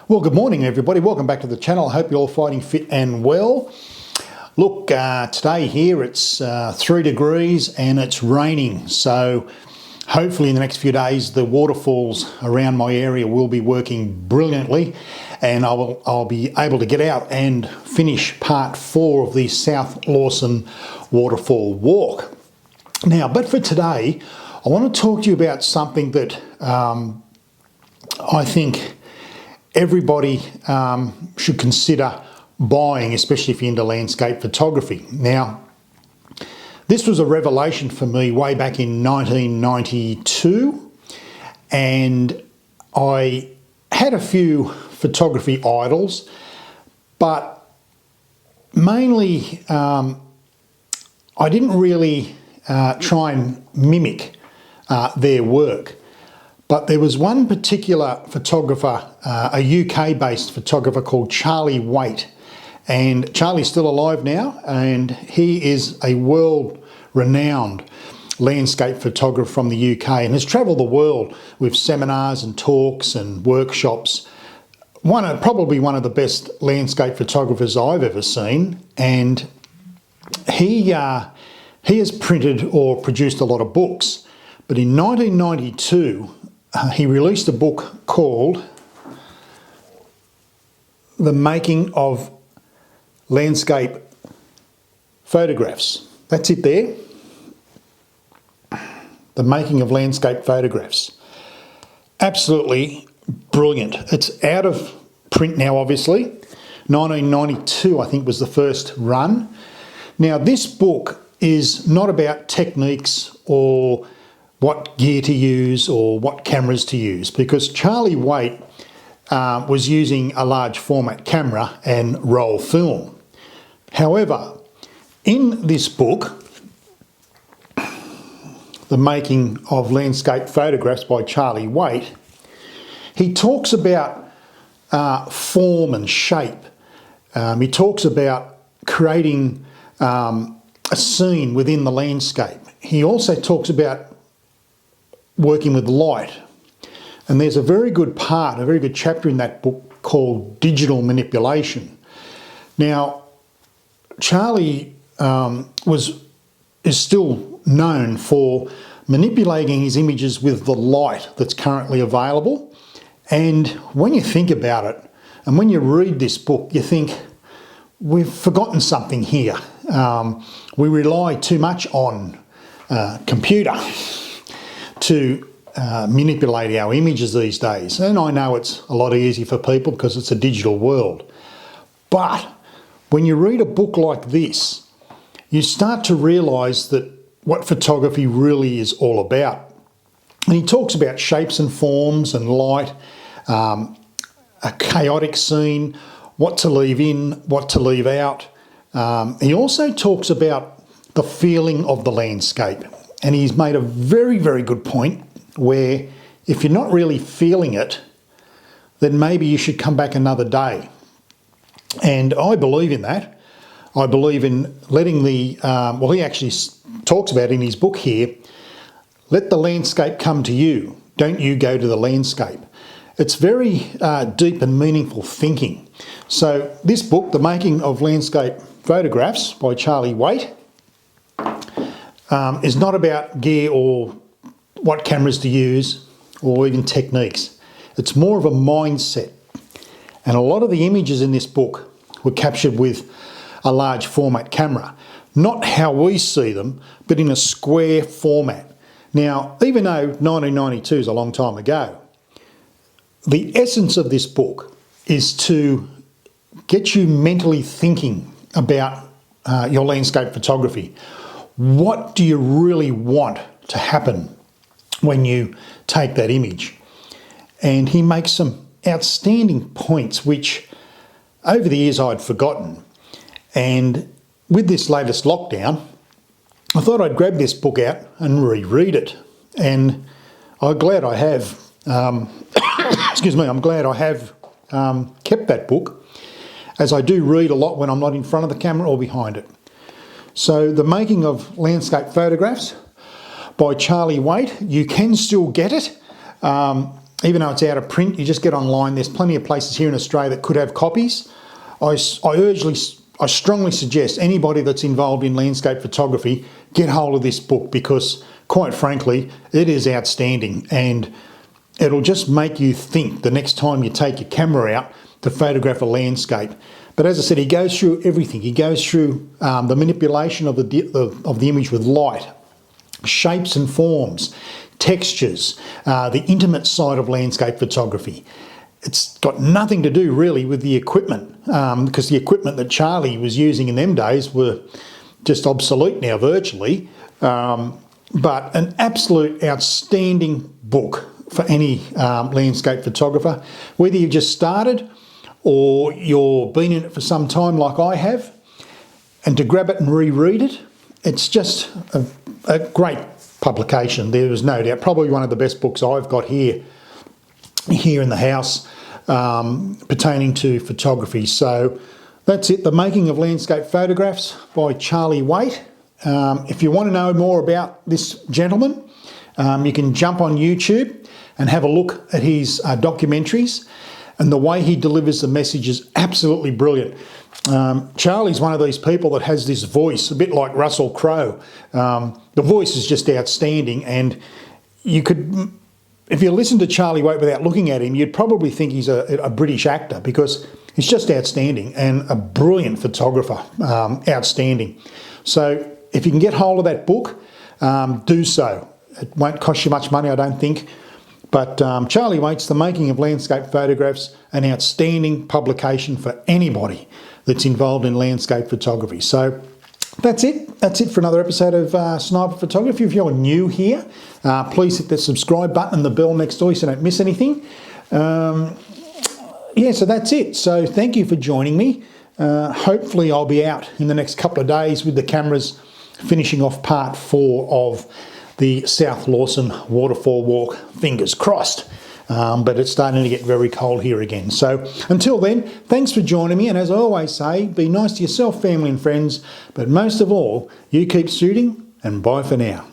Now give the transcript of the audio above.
Well, good morning everybody. Welcome back to the channel. I hope you're all fighting fit and well. Look, today here it's 3 degrees and it's raining. So hopefully in the next few days the waterfalls around my area will be working brilliantly and I'll be able to get out and finish part 4 of the South Lawson Waterfall Walk. Now, but for today, I want to talk to you about something that I think everybody should consider buying, especially if you're into landscape photography. Now, this was a revelation for me way back in 1992, and I had a few photography idols, but mainly I didn't really try and mimic their work. But there was one particular photographer, a UK-based photographer called Charlie Waite, and Charlie's still alive now, and he is a world-renowned landscape photographer from the UK and has travelled the world with seminars and talks and workshops. Probably one of the best landscape photographers I've ever seen, and he has printed or produced a lot of books. But in 1992, he released a book called The Making of Landscape Photographs. That's it there. The Making of Landscape Photographs. Absolutely brilliant. It's out of print now, obviously. 1992, I think, was the first run. Now, this book is not about techniques or what gear to use or what cameras to use, because Charlie Waite was using a large format camera and roll film. However, in this book, The Making of Landscape Photographs by Charlie Waite, he talks about form and shape. He talks about creating a scene within the landscape. He also talks about working with light, and there's a very good chapter in that book called Digital Manipulation. Now, Charlie is still known for manipulating his images with the light that's currently available, and when you think about it and when you read this book, you think we've forgotten something here. We rely too much on computer to manipulate our images these days. And I know it's a lot easier for people because it's a digital world. But when you read a book like this, you start to realise that what photography really is all about. And he talks about shapes and forms and light, a chaotic scene, what to leave in, what to leave out. He also talks about the feeling of the landscape. And he's made a very, very good point where if you're not really feeling it, then maybe you should come back another day. And I believe in that. I believe in letting the, well, he actually talks about in his book here, let the landscape come to you. Don't you go to the landscape. It's very deep and meaningful thinking. So this book, The Making of Landscape Photographs by Charlie Waite, is not about gear or what cameras to use or even techniques. It's more of a mindset. And a lot of the images in this book were captured with a large format camera. Not how we see them, but in a square format. Now, even though 1992 is a long time ago, the essence of this book is to get you mentally thinking about your landscape photography. What do you really want to happen when you take that image? And he makes some outstanding points which over the years I'd forgotten. And with this latest lockdown, I thought I'd grab this book out and reread it. And I'm glad I have, excuse me, I'm glad I have kept that book, as I do read a lot when I'm not in front of the camera or behind it. So The Making of Landscape Photographs by Charlie Waite, you can still get it. even though it's out of print, you just get online. There's plenty of places here in Australia that could have copies. I strongly suggest anybody that's involved in landscape photography get hold of this book, because quite frankly, it is outstanding, and it'll just make you think the next time you take your camera out to photograph a landscape. But as I said, he goes through everything. He goes through the manipulation of the image with light, shapes and forms, textures, the intimate side of landscape photography. It's got nothing to do really with the equipment, because the equipment that Charlie was using in them days were just obsolete now virtually. But an absolute outstanding book for any landscape photographer, whether you've just started or you've been in it for some time like I have, and to grab it and reread it, it's just a great publication. There is no doubt, probably one of the best books I've got here in the house pertaining to photography. So that's it, The Making of Landscape Photographs by Charlie Waite. If you want to know more about this gentleman, you can jump on YouTube and have a look at his documentaries, and the way he delivers the message is absolutely brilliant. Charlie's one of these people that has this voice, a bit like Russell Crowe. The voice is just outstanding, and you could, if you listen to Charlie Waite without looking at him, you'd probably think he's a British actor, because he's just outstanding and a brilliant photographer, outstanding. So if you can get hold of that book, do so. It won't cost you much money, I don't think. But Charlie Waite's The Making of Landscape Photographs, an outstanding publication for anybody that's involved in landscape photography. So that's it. That's it for another episode of Sniper Photography. If you're new here, please hit the subscribe button and the bell next door so you don't miss anything. Yeah, so that's it. So thank you for joining me. Hopefully I'll be out in the next couple of days with the cameras, finishing off part 4 of the South Lawson waterfall walk, fingers crossed. But it's starting to get very cold here again. So until then, thanks for joining me. And as I always say, be nice to yourself, family and friends. But most of all, you keep shooting, and bye for now.